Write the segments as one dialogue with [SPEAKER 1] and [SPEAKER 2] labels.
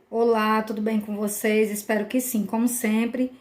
[SPEAKER 1] Olá, tudo bem com vocês? Espero que sim. Como sempre,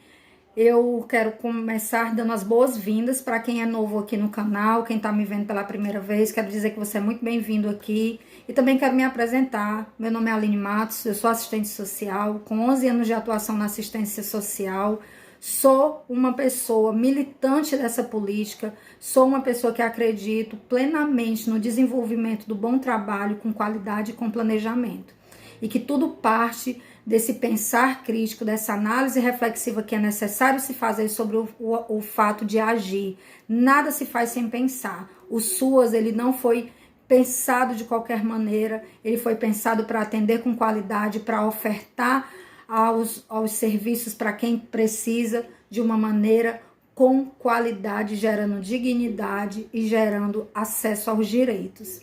[SPEAKER 1] eu quero começar dando as boas-vindas para quem é novo aqui no canal, quem está me vendo pela primeira vez. Quero dizer que você é muito bem-vindo aqui e também quero me apresentar. Meu nome é Aline Matos, eu sou assistente social, com 11 anos de atuação na assistência social. Sou uma pessoa militante dessa política, sou uma pessoa que acredito plenamente no desenvolvimento do bom trabalho com qualidade e com planejamento. E que tudo parte desse pensar crítico, dessa análise reflexiva que é necessário se fazer sobre o fato de agir. Nada se faz sem pensar. O SUAS, ele não foi pensado de qualquer maneira, ele foi pensado para atender com qualidade, para ofertar aos serviços para quem precisa de uma maneira com qualidade, gerando dignidade e gerando acesso aos direitos.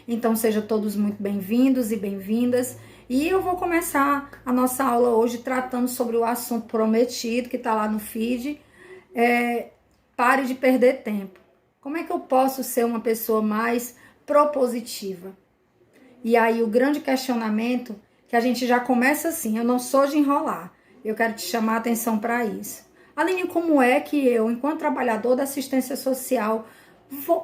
[SPEAKER 1] Então, sejam todos muito bem-vindos e bem-vindas. E eu vou começar a nossa aula hoje tratando sobre o assunto prometido, que está lá no feed. Pare de perder tempo. Como é que eu posso ser uma pessoa mais propositiva? E aí o grande questionamento, que a gente já começa assim, eu não sou de enrolar, eu quero te chamar a atenção para isso. Aline, como é que eu, enquanto trabalhador da assistência social,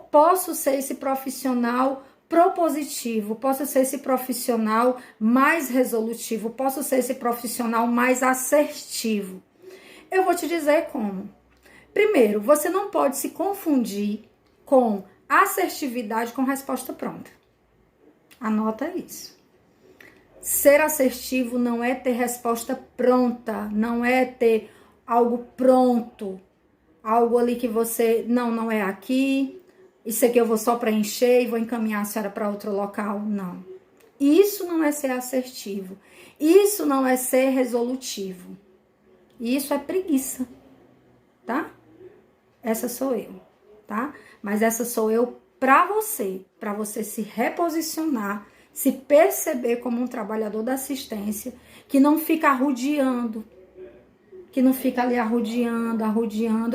[SPEAKER 1] posso ser esse profissional propositivo, posso ser esse profissional mais resolutivo, posso ser esse profissional mais assertivo? Eu vou te dizer como. Primeiro, você não pode se confundir com assertividade com resposta pronta. Anota isso. Ser assertivo não é ter resposta pronta, não é ter algo pronto, algo ali que você, não é aqui, isso aqui eu vou só preencher e vou encaminhar a senhora para outro local. Não. Isso não é ser assertivo. Isso não é ser resolutivo. Isso é preguiça, tá? Essa sou eu, tá? Mas essa sou eu para você se reposicionar, se perceber como um trabalhador da assistência, que não fica arrodeando, que não fica ali arrodeando.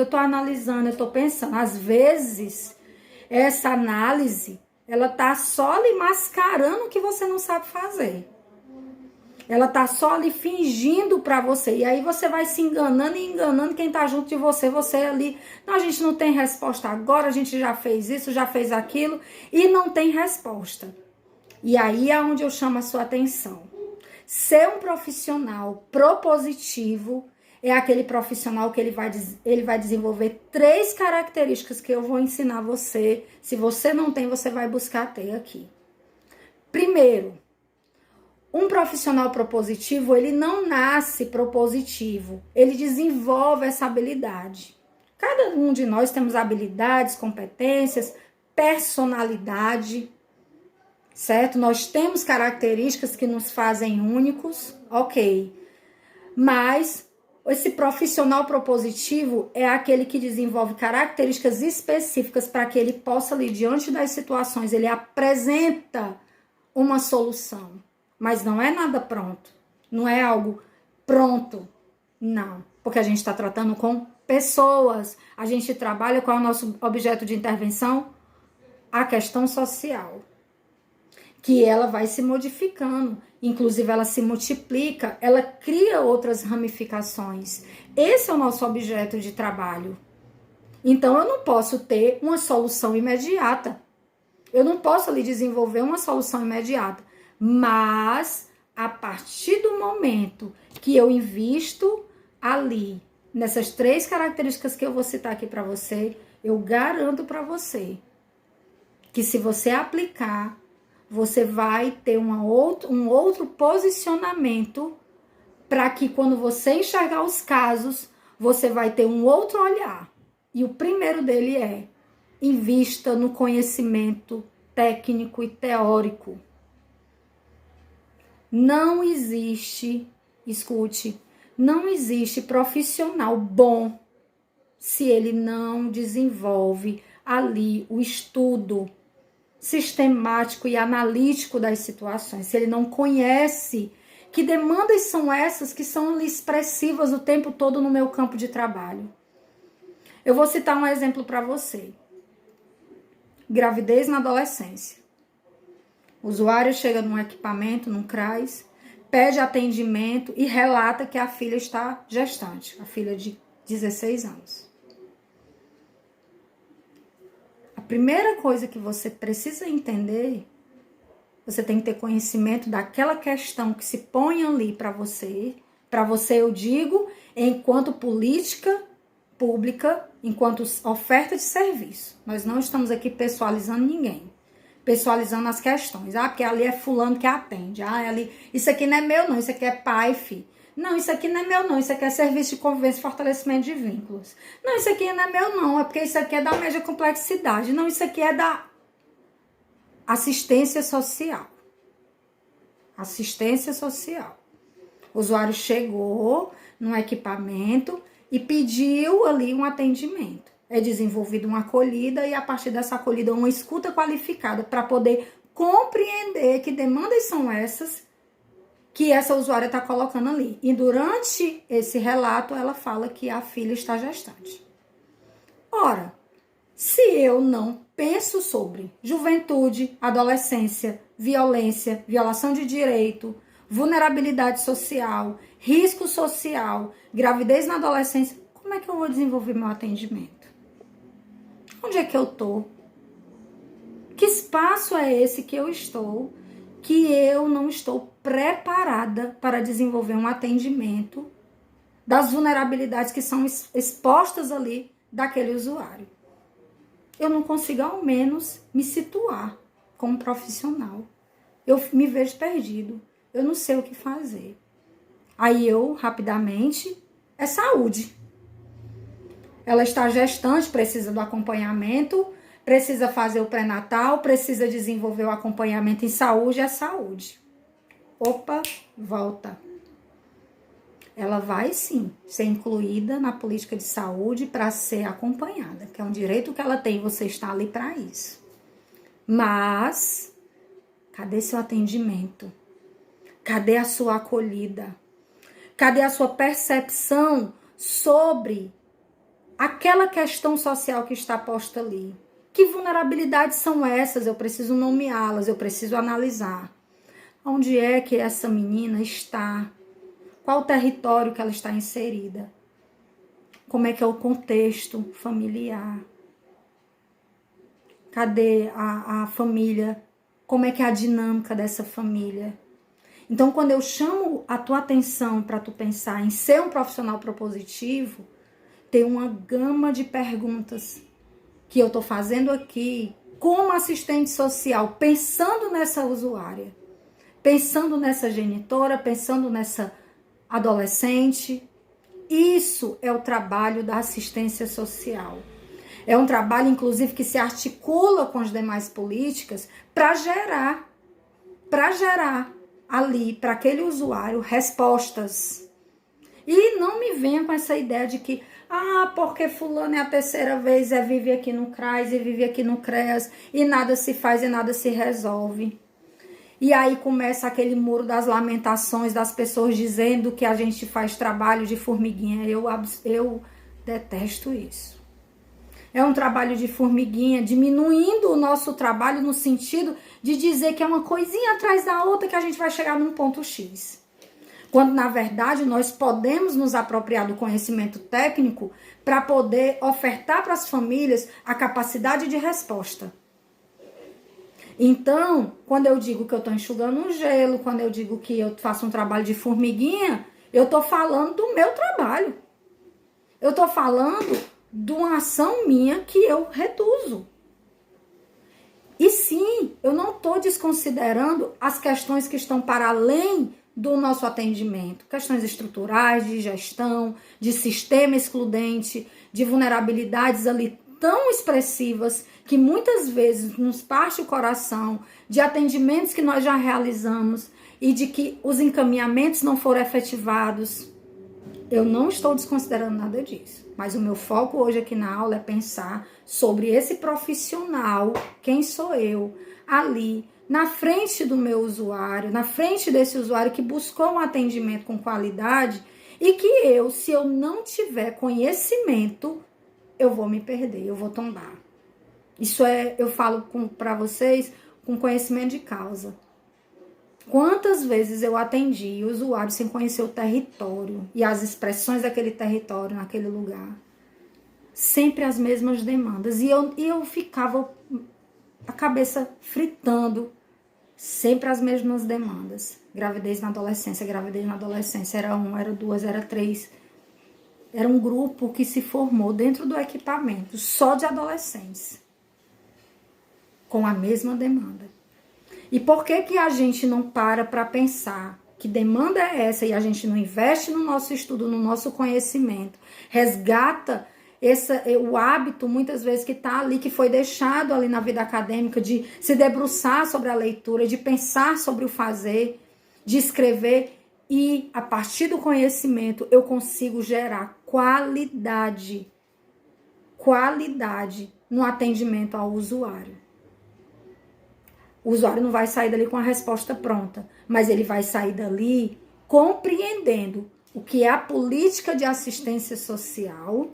[SPEAKER 1] Eu tô analisando, eu tô pensando, às vezes essa análise, ela tá só ali mascarando o que você não sabe fazer. Ela tá só ali fingindo pra você. E aí você vai se enganando e enganando quem tá junto de você. Você ali, não, a gente não tem resposta agora, a gente já fez isso, já fez aquilo e não tem resposta. E aí é onde eu chamo a sua atenção. Ser um profissional propositivo é aquele profissional que ele vai desenvolver 3 características que eu vou ensinar você. Se você não tem, você vai buscar ter aqui. Primeiro, um profissional propositivo, ele não nasce propositivo, ele desenvolve essa habilidade. Cada um de nós temos habilidades, competências, personalidade, certo? Nós temos características que nos fazem únicos, ok. Mas esse profissional propositivo é aquele que desenvolve características específicas para que ele possa ali, diante das situações, ele apresenta uma solução. Mas não é nada pronto. Não é algo pronto. Não. Porque a gente está tratando com pessoas. A gente trabalha, qual é o nosso objeto de intervenção? A questão social. Que ela vai se modificando. Inclusive, ela se multiplica. Ela cria outras ramificações. Esse é o nosso objeto de trabalho. Então, eu não posso ter uma solução imediata. Eu não posso ali desenvolver uma solução imediata. Mas, a partir do momento que eu invisto ali, nessas 3 características que eu vou citar aqui para você, eu garanto para você que se você aplicar, você vai ter um outro posicionamento para que quando você enxergar os casos, você vai ter um outro olhar. E o primeiro dele é: invista no conhecimento técnico e teórico. Não existe, escute, não existe profissional bom se ele não desenvolve ali o estudo sistemático e analítico das situações, se ele não conhece que demandas são essas que são expressivas o tempo todo no meu campo de trabalho. Eu vou citar um exemplo para você. Gravidez na adolescência. O usuário chega num equipamento, num CRAS, pede atendimento e relata que a filha está gestante, a filha de 16 anos. A primeira coisa que você precisa entender, você tem que ter conhecimento daquela questão que se põe ali para você eu digo, enquanto política pública, enquanto oferta de serviço. Nós não estamos aqui pessoalizando ninguém, pessoalizando as questões. Porque ali é fulano que atende. Ali, isso aqui não é meu não, isso aqui é pai, filho. Não, isso aqui não é meu não, isso aqui é serviço de convivência e fortalecimento de vínculos. Não, isso aqui não é meu não, é porque isso aqui é da média complexidade. Não, isso aqui é da assistência social. Assistência social. O usuário chegou num equipamento e pediu ali um atendimento. É desenvolvida uma acolhida e a partir dessa acolhida uma escuta qualificada para poder compreender que demandas são essas que essa usuária está colocando ali. E durante esse relato ela fala que a filha está gestante. Ora, se eu não penso sobre juventude, adolescência, violência, violação de direito, vulnerabilidade social, risco social, gravidez na adolescência, como é que eu vou desenvolver meu atendimento? Onde é que eu estou? Que espaço é esse que eu estou, que eu não estou preparada para desenvolver um atendimento das vulnerabilidades que são expostas ali daquele usuário? Eu não consigo, ao menos, me situar como profissional. Eu me vejo perdido. Eu não sei o que fazer. Aí eu, rapidamente, é saúde. Ela está gestante, precisa do acompanhamento, precisa fazer o pré-natal, precisa desenvolver o acompanhamento em saúde, é saúde. Opa, volta. Ela vai, sim, ser incluída na política de saúde para ser acompanhada, que é um direito que ela tem, você está ali para isso. Mas, cadê seu atendimento? Cadê a sua acolhida? Cadê a sua percepção sobre aquela questão social que está posta ali? Que vulnerabilidades são essas? Eu preciso nomeá-las, eu preciso analisar. Onde é que essa menina está? Qual o território que ela está inserida? Como é que é o contexto familiar? Cadê a família? Como é que é a dinâmica dessa família? Então, quando eu chamo a tua atenção para tu pensar em ser um profissional propositivo, tem uma gama de perguntas que eu estou fazendo aqui como assistente social, pensando nessa usuária, pensando nessa genitora, pensando nessa adolescente. Isso é o trabalho da assistência social. É um trabalho, inclusive, que se articula com as demais políticas para gerar ali, para aquele usuário, respostas. E não me venha com essa ideia de que, porque fulano é a terceira vez, vive aqui no CRAS e vive aqui no CREAS, e nada se faz e nada se resolve. E aí começa aquele muro das lamentações das pessoas dizendo que a gente faz trabalho de formiguinha. Eu detesto isso. É um trabalho de formiguinha, diminuindo o nosso trabalho no sentido de dizer que é uma coisinha atrás da outra que a gente vai chegar num ponto X. Quando, na verdade, nós podemos nos apropriar do conhecimento técnico para poder ofertar para as famílias a capacidade de resposta. Então, quando eu digo que eu estou enxugando um gelo, quando eu digo que eu faço um trabalho de formiguinha, eu estou falando do meu trabalho. Eu estou falando de uma ação minha que eu reduzo. E sim, eu não estou desconsiderando as questões que estão para além do nosso atendimento. Questões estruturais, de gestão, de sistema excludente, de vulnerabilidades ali tão expressivas que muitas vezes nos parte o coração, de atendimentos que nós já realizamos e de que os encaminhamentos não foram efetivados. Eu não estou desconsiderando nada disso, mas o meu foco hoje aqui na aula é pensar sobre esse profissional, quem sou eu, ali, na frente do meu usuário, na frente desse usuário que buscou um atendimento com qualidade e que eu, se eu não tiver conhecimento, eu vou me perder, eu vou tombar. Isso eu falo para vocês com conhecimento de causa. Quantas vezes eu atendi usuários sem conhecer o território e as expressões daquele território naquele lugar. Sempre as mesmas demandas. E eu ficava a cabeça fritando, sempre as mesmas demandas. Gravidez na adolescência, era 1, era 2, era 3. Era um grupo que se formou dentro do equipamento, só de adolescentes, com a mesma demanda. E por que a gente não para pensar que demanda é essa e a gente não investe no nosso estudo, no nosso conhecimento, resgata o hábito, muitas vezes, que está ali, que foi deixado ali na vida acadêmica, de se debruçar sobre a leitura, de pensar sobre o fazer, de escrever, e a partir do conhecimento eu consigo gerar qualidade no atendimento ao usuário. O usuário não vai sair dali com a resposta pronta, mas ele vai sair dali compreendendo o que é a política de assistência social,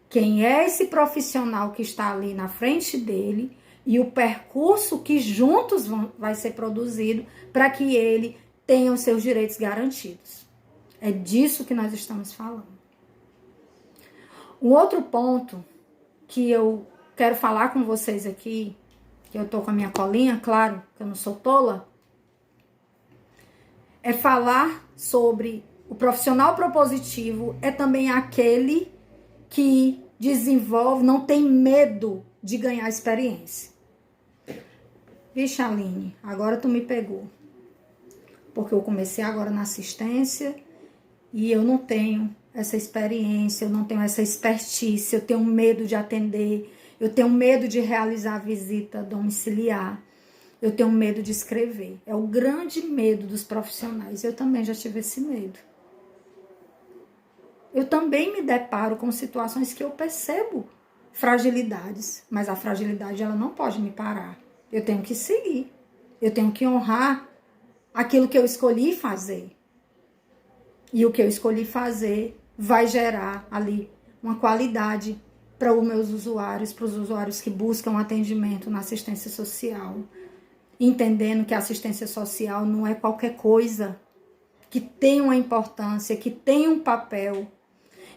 [SPEAKER 1] quem é esse profissional que está ali na frente dele e o percurso que juntos vai ser produzido para que ele tenha os seus direitos garantidos. É disso que nós estamos falando. Um outro ponto que eu quero falar com vocês aqui, que eu tô com a minha colinha, claro, que eu não sou tola, é falar sobre o profissional propositivo, é também aquele que desenvolve, não tem medo de ganhar experiência. Vixe, Aline, agora tu me pegou. Porque eu comecei agora na assistência e eu não tenho essa experiência, eu não tenho essa expertise, eu tenho medo de atender, eu tenho medo de realizar a visita domiciliar, eu tenho medo de escrever. É o grande medo dos profissionais. Eu também já tive esse medo. Eu também me deparo com situações que eu percebo fragilidades, mas a fragilidade ela não pode me parar. Eu tenho que seguir, eu tenho que honrar aquilo que eu escolhi fazer. E o que eu escolhi fazer vai gerar ali uma qualidade para os meus usuários, para os usuários que buscam atendimento na assistência social, entendendo que a assistência social não é qualquer coisa, que tem uma importância, que tem um papel,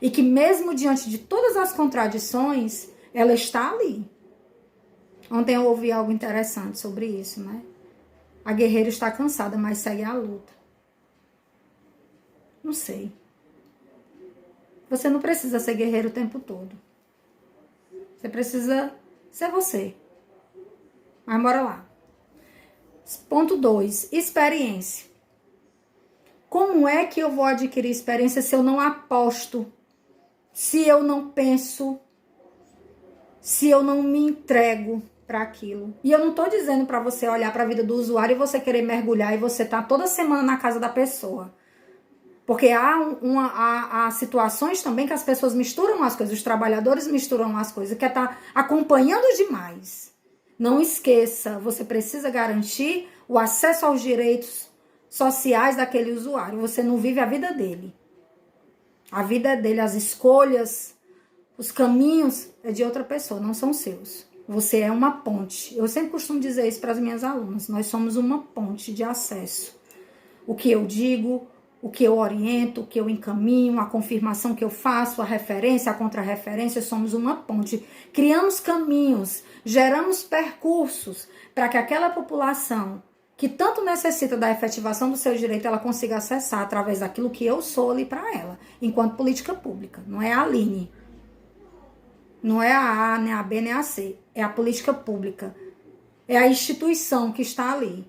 [SPEAKER 1] e que mesmo diante de todas as contradições, ela está ali. Ontem eu ouvi algo interessante sobre isso, né? A guerreira está cansada, mas segue a luta. Não sei. Você não precisa ser guerreiro o tempo todo. Você precisa ser você. Mas bora lá. Ponto 2. Experiência. Como é que eu vou adquirir experiência se eu não aposto, se eu não penso, se eu não me entrego para aquilo? E eu não estou dizendo para você olhar para a vida do usuário e você querer mergulhar e você tá toda semana na casa da pessoa. Porque há situações também que as pessoas misturam as coisas, os trabalhadores misturam as coisas, que é estar acompanhando demais. Não esqueça, você precisa garantir o acesso aos direitos sociais daquele usuário. Você não vive a vida dele. A vida é dele, as escolhas, os caminhos é de outra pessoa, não são seus. Você é uma ponte. Eu sempre costumo dizer isso para as minhas alunas. Nós somos uma ponte de acesso. O que eu digo, o que eu oriento, o que eu encaminho, a confirmação que eu faço, a referência, a contrarreferência, somos uma ponte. Criamos caminhos, geramos percursos para que aquela população que tanto necessita da efetivação do seu direito, ela consiga acessar através daquilo que eu sou ali para ela, enquanto política pública. Não é a Aline, não é a A, nem a B, nem a C. É a política pública. É a instituição que está ali.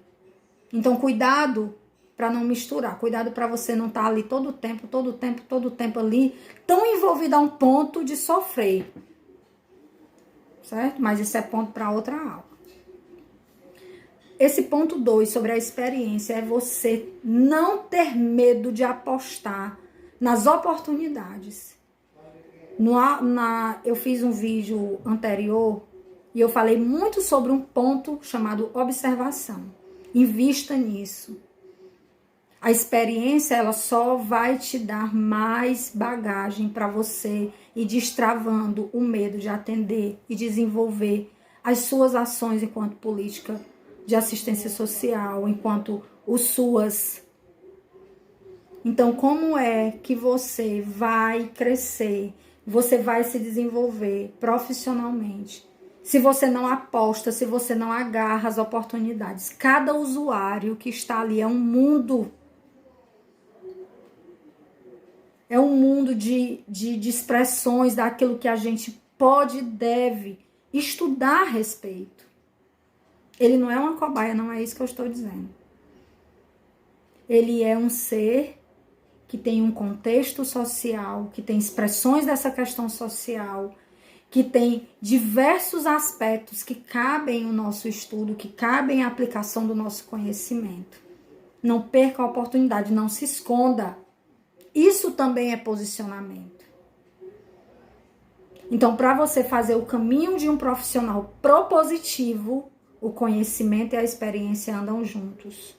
[SPEAKER 1] Então, cuidado para não misturar. Cuidado para você não estar ali todo o tempo ali, tão envolvido a um ponto de sofrer. Certo? Mas isso é ponto para outra aula. Esse ponto 2 sobre a experiência é você não ter medo de apostar nas oportunidades. Eu fiz um vídeo anterior e eu falei muito sobre um ponto chamado observação. Invista nisso. A experiência, ela só vai te dar mais bagagem para você ir destravando o medo de atender e desenvolver as suas ações enquanto política de assistência social, enquanto o SUAS. Então, como é que você vai crescer, você vai se desenvolver profissionalmente, se você não aposta, se você não agarra as oportunidades? Cada usuário que está ali é um mundo. É um mundo de expressões daquilo que a gente pode e deve estudar a respeito. Ele não é uma cobaia, não é isso que eu estou dizendo. Ele é um ser que tem um contexto social, que tem expressões dessa questão social, que tem diversos aspectos que cabem o nosso estudo, que cabem a aplicação do nosso conhecimento. Não perca a oportunidade, não se esconda. Isso também é posicionamento. Então, para você fazer o caminho de um profissional propositivo, o conhecimento e a experiência andam juntos.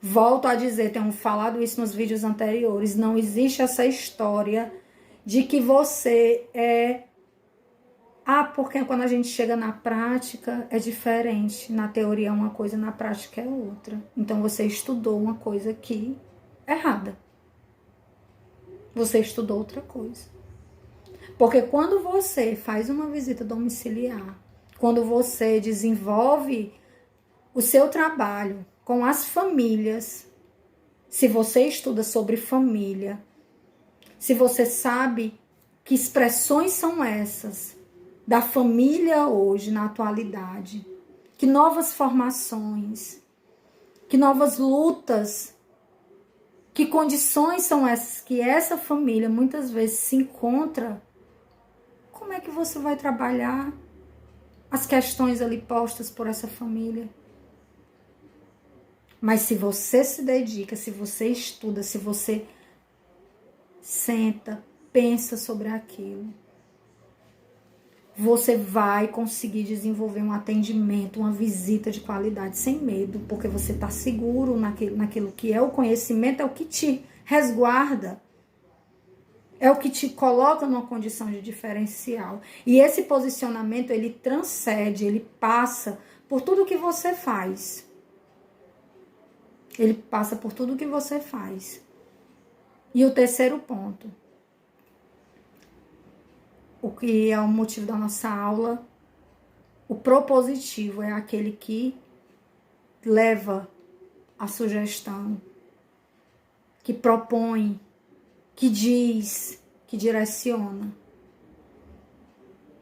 [SPEAKER 1] Volto a dizer, tenho falado isso nos vídeos anteriores, não existe essa história de que você é... porque quando a gente chega na prática é diferente. Na teoria é uma coisa, na prática é outra. Então você estudou uma coisa aqui errada. Você estudou outra coisa. Porque quando você faz uma visita domiciliar, quando você desenvolve o seu trabalho com as famílias, se você estuda sobre família, se você sabe que expressões são essas da família hoje, na atualidade, que novas formações, que novas lutas, que condições são essas que essa família muitas vezes se encontra, como é que você vai trabalhar as questões ali postas por essa família? Mas se você se dedica, se você estuda, se você senta, pensa sobre aquilo, você vai conseguir desenvolver um atendimento, uma visita de qualidade sem medo, porque você está seguro naquilo que é o conhecimento, é o que te resguarda, é o que te coloca numa condição de diferencial. E esse posicionamento, ele transcende, ele passa por tudo que você faz. Ele passa por tudo que você faz. E o terceiro ponto, o que é o motivo da nossa aula, o propositivo é aquele que leva a sugestão, que propõe, que diz, que direciona.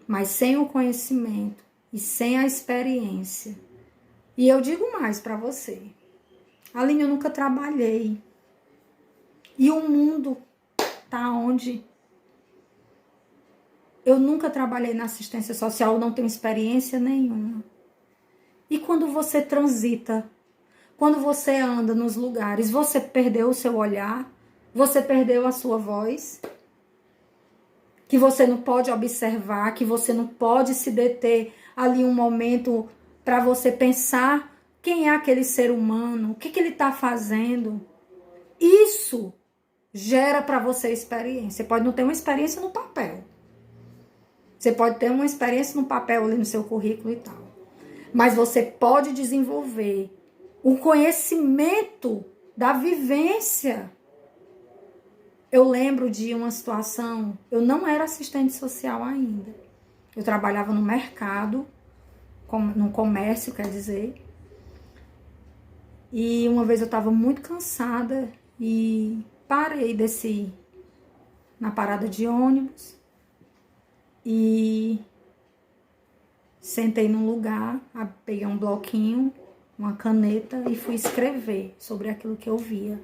[SPEAKER 1] Mas sem o conhecimento e sem a experiência. E eu digo mais para você. Aline, eu nunca trabalhei. E o mundo tá onde? Eu nunca trabalhei na assistência social, não tenho experiência nenhuma. E quando você transita, quando você anda nos lugares, você perdeu o seu olhar, você perdeu a sua voz, que você não pode observar, que você não pode se deter ali um momento para você pensar quem é aquele ser humano, o que ele está fazendo. Isso gera para você experiência. Você pode não ter uma experiência no papel. Você pode ter uma experiência no papel ali no seu currículo e tal. Mas você pode desenvolver um conhecimento da vivência. Eu lembro de uma situação, eu não era assistente social ainda. Eu trabalhava no mercado, no comércio, quer dizer. E uma vez eu estava muito cansada e parei, desci na parada de ônibus e sentei num lugar, peguei um bloquinho, uma caneta e fui escrever sobre aquilo que eu via.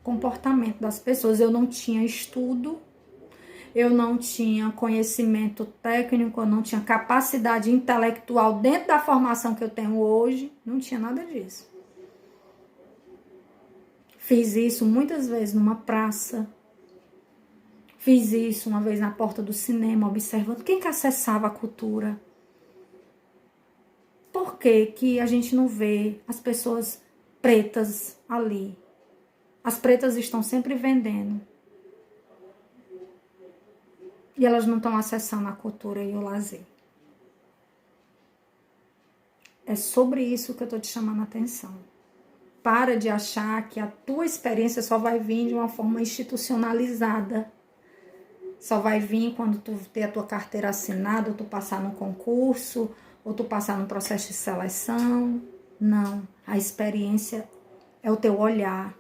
[SPEAKER 1] Comportamento das pessoas. Eu não tinha estudo, eu não tinha conhecimento técnico, eu não tinha capacidade intelectual dentro da formação que eu tenho hoje, não tinha nada disso. Fiz isso muitas vezes numa praça, fiz isso uma vez na porta do cinema, observando quem que acessava a cultura. Por que que a gente não vê as pessoas pretas ali? As pretas estão sempre vendendo. E elas não estão acessando a cultura e o lazer. É sobre isso que eu tô te chamando a atenção. Para de achar que a tua experiência só vai vir de uma forma institucionalizada. Só vai vir quando tu ter a tua carteira assinada, ou tu passar no concurso, ou tu passar no processo de seleção. Não. A experiência é o teu olhar.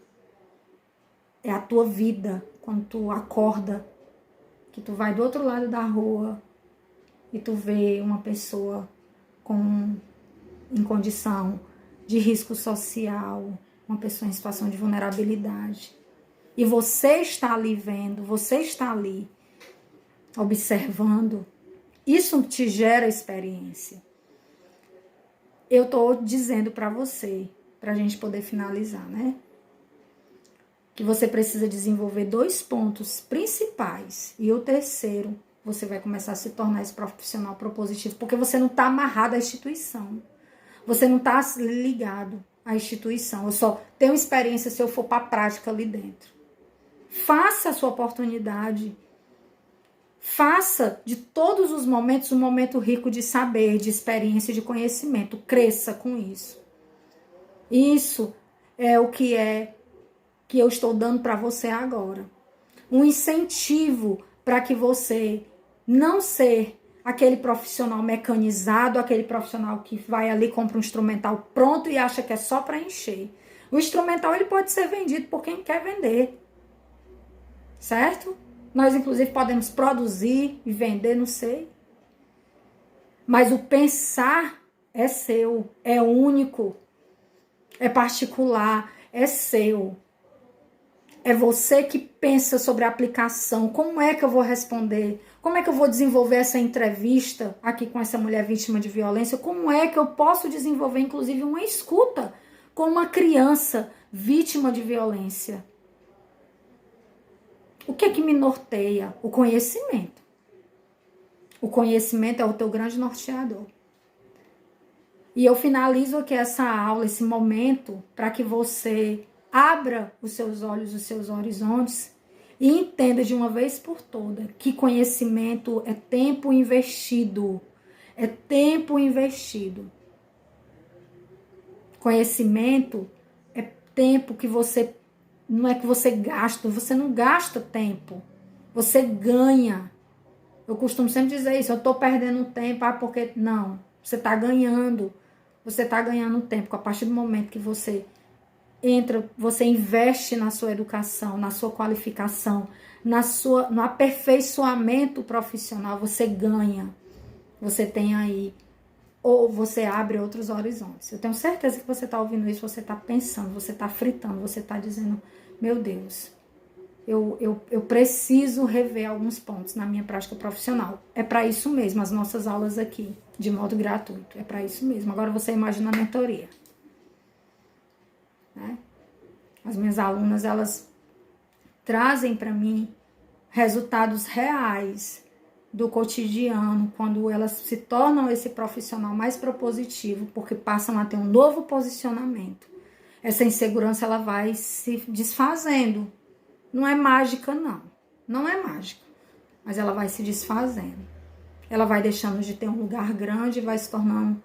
[SPEAKER 1] É a tua vida. Quando tu acorda, que tu vai do outro lado da rua e tu vê uma pessoa em condição de risco social, uma pessoa em situação de vulnerabilidade. E você está ali vendo, você está ali observando. Isso te gera experiência. Eu estou dizendo para você, para a gente poder finalizar, né? Que você precisa desenvolver 2 pontos principais. E o terceiro, você vai começar a se tornar esse profissional propositivo, porque você não está amarrado à instituição. Você não está ligado à instituição. Eu só tenho experiência se eu for para a prática ali dentro. Faça a sua oportunidade. Faça de todos os momentos um momento rico de saber, de experiência e de conhecimento. Cresça com isso. Isso é o que eu estou dando para você agora. Um incentivo para que você não ser aquele profissional mecanizado, aquele profissional que vai ali, compra um instrumental pronto e acha que é só para encher. O instrumental ele pode ser vendido por quem quer vender. Certo? Nós, inclusive, podemos produzir e vender, não sei. Mas o pensar é seu, é único, é particular, é seu. É você que pensa sobre a aplicação. Como é que eu vou responder? Como é que eu vou desenvolver essa entrevista aqui com essa mulher vítima de violência? Como é que eu posso desenvolver, inclusive, uma escuta com uma criança vítima de violência? O que é que me norteia? O conhecimento. O conhecimento é o teu grande norteador. E eu finalizo aqui essa aula, esse momento, para que você abra os seus olhos, os seus horizontes e entenda de uma vez por toda que conhecimento é tempo investido. É tempo investido. Conhecimento é tempo que você... Não é que você gasta, você não gasta tempo. Você ganha. Eu costumo sempre dizer isso, eu estou perdendo tempo, porque... Não, você está ganhando. Você está ganhando tempo, a partir do momento que você entra, você investe na sua educação, na sua qualificação, no aperfeiçoamento profissional, você ganha. Você tem aí, ou você abre outros horizontes. Eu tenho certeza que você está ouvindo isso, você está pensando, você está fritando, você está dizendo, meu Deus, eu preciso rever alguns pontos na minha prática profissional. É para isso mesmo, as nossas aulas aqui, de modo gratuito, é para isso mesmo. Agora você imagina a mentoria. Né? As minhas alunas, elas trazem para mim resultados reais do cotidiano, quando elas se tornam esse profissional mais propositivo, porque passam a ter um novo posicionamento. Essa insegurança, ela vai se desfazendo. Não é mágica, não. Não é mágica. Mas ela vai se desfazendo. Ela vai deixando de ter um lugar grande e vai se tornando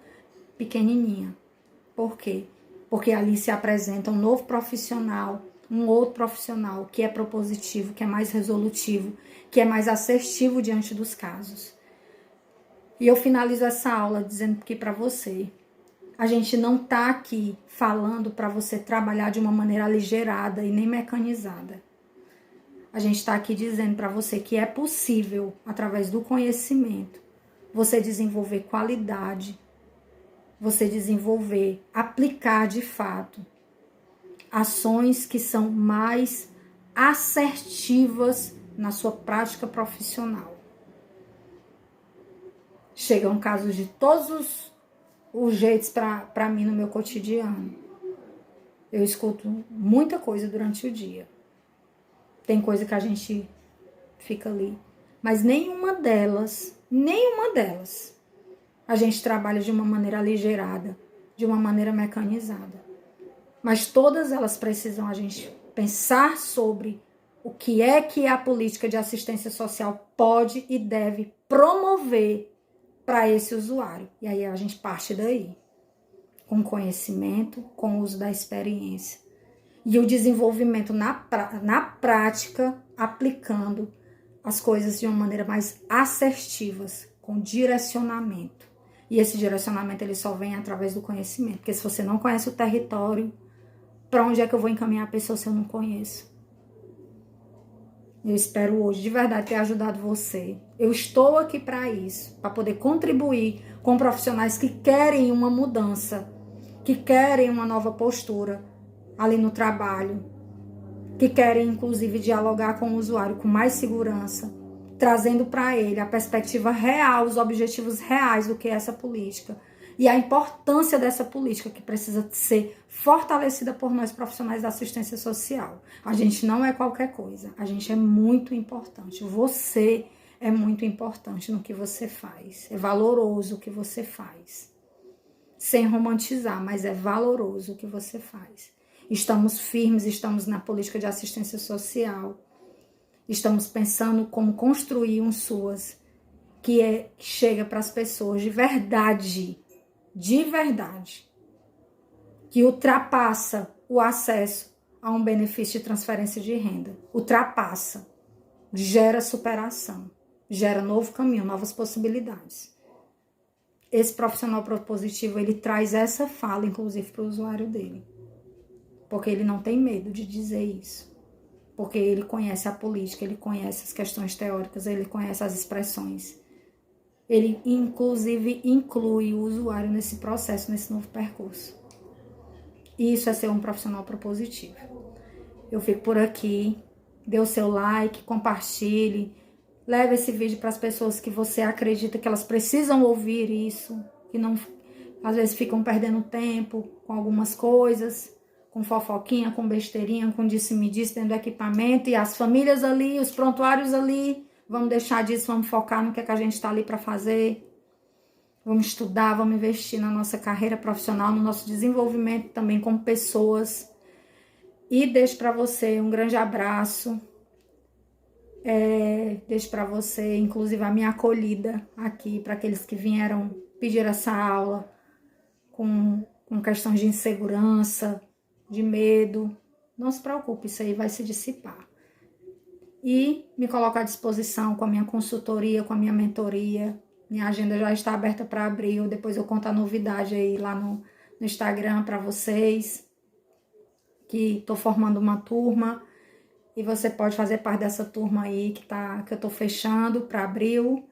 [SPEAKER 1] pequenininha. Por quê? Porque ali se apresenta um novo profissional, um outro profissional que é propositivo, que é mais resolutivo, que é mais assertivo diante dos casos. E eu finalizo essa aula dizendo que para você, a gente não está aqui falando para você trabalhar de uma maneira aligerada e nem mecanizada. A gente está aqui dizendo para você que é possível, através do conhecimento, você desenvolver qualidade, você desenvolver, aplicar de fato ações que são mais assertivas na sua prática profissional. Chegam casos de todos os jeitos para mim no meu cotidiano. Eu escuto muita coisa durante o dia. Tem coisa que a gente fica ali. Mas nenhuma delas, a gente trabalha de uma maneira aligerada, de uma maneira mecanizada. Mas todas elas precisam a gente pensar sobre o que é a política de assistência social pode e deve promover para esse usuário. E aí a gente parte daí. com conhecimento, com o uso da experiência. E o desenvolvimento na prática, aplicando as coisas de uma maneira mais assertivas, com direcionamento. E esse direcionamento ele só vem através do conhecimento. Porque se você não conhece o território, para onde é que eu vou encaminhar a pessoa se eu não conheço? Eu espero hoje, de verdade, ter ajudado você. Eu estou aqui para isso, para poder contribuir com profissionais que querem uma mudança, que querem uma nova postura ali no trabalho, que querem, inclusive, dialogar com o usuário com mais segurança, trazendo para ele a perspectiva real, os objetivos reais do que é essa política e a importância dessa política que precisa ser fortalecida por nós profissionais da assistência social. A gente não é qualquer coisa, a gente é muito importante. Você é muito importante no que você faz, é valoroso o que você faz. Sem romantizar, mas é valoroso o que você faz. Estamos firmes, estamos na política de assistência social, estamos pensando como construir um SUAS que chega para as pessoas de verdade, que ultrapassa o acesso a um benefício de transferência de renda, ultrapassa, gera superação, gera novo caminho, novas possibilidades. Esse profissional propositivo, ele traz essa fala, inclusive, para o usuário dele. Porque ele não tem medo de dizer isso. Porque ele conhece a política, ele conhece as questões teóricas, ele conhece as expressões. Ele, inclusive, inclui o usuário nesse processo, nesse novo percurso. Isso é ser um profissional propositivo. Eu fico por aqui. Dê o seu like, compartilhe. Leve esse vídeo para as pessoas que você acredita que elas precisam ouvir isso. Que não, às vezes ficam perdendo tempo com algumas coisas, com fofoquinha, com besteirinha, com disse-me-disse dentro do equipamento. E as famílias ali, os prontuários ali. Vamos deixar disso, vamos focar no que a gente está ali para fazer. Vamos estudar, vamos investir na nossa carreira profissional, no nosso desenvolvimento também como pessoas. E deixo para você um grande abraço. Deixo para você, inclusive, a minha acolhida aqui, para aqueles que vieram pedir essa aula com questões de insegurança, de medo. Não se preocupe, isso aí vai se dissipar. E me coloco à disposição com a minha consultoria, com a minha mentoria. Minha agenda já está aberta para abril. Depois eu conto a novidade aí lá no Instagram para vocês. Que estou formando uma turma. E você pode fazer parte dessa turma aí que eu estou fechando para abril.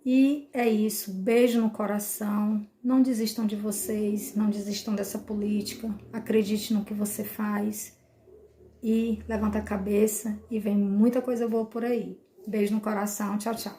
[SPEAKER 1] E é isso. Beijo no coração. Não desistam de vocês. Não desistam dessa política. Acredite no que você faz. E levanta a cabeça. E vem muita coisa boa por aí. Beijo no coração. Tchau, tchau.